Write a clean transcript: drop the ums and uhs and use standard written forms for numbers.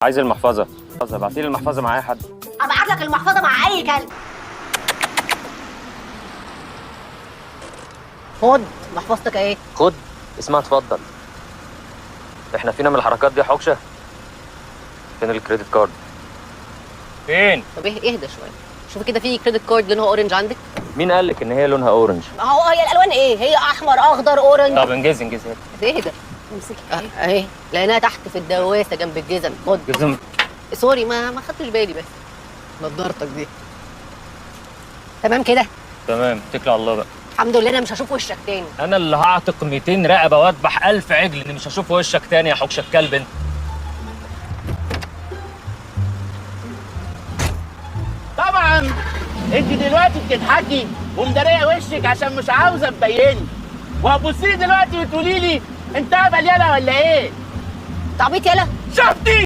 عايز المحفظة. ابعتيلي المحفظة مع أي حد. ابعت لك المحفظة مع أي كلب. خد محفظتك اهي. خد اسمها اتفضل. احنا فينا من الحركات دي يا حكشة. فين الكريدت كارد؟ فين؟ طب اهدى شوية. شوف كده، في كريدت كارد لونها اورنج عندك؟ مين قال لك إن هي لونها أورنج؟ هي الألوان ايه؟ هي أحمر أخضر أورنج. طب انجزي انجزي. اهدى. امسكي اهي، لقيناها تحت في الدواسة جنب الجزم. خد. جزم. سوري، ما خدتش بالي بس. نضارتك دي تمام كده؟ تمام، اتكلي على الله بقى. الحمد لله انا مش هشوف وشك تاني. أنا اللي هعتق 200 رقبة وأذبح 1000 عجل إني مش هشوف وشك تاني يا حكشة الكلب أنت. طبعا انت دلوقتي بتضحكي ومداريه وشك عشان مش عاوزه تبيني، وهتبصي لي دلوقتي وتقولي لي انت هبل يالا ولا ايه؟ تعبيط يالا. شفتي؟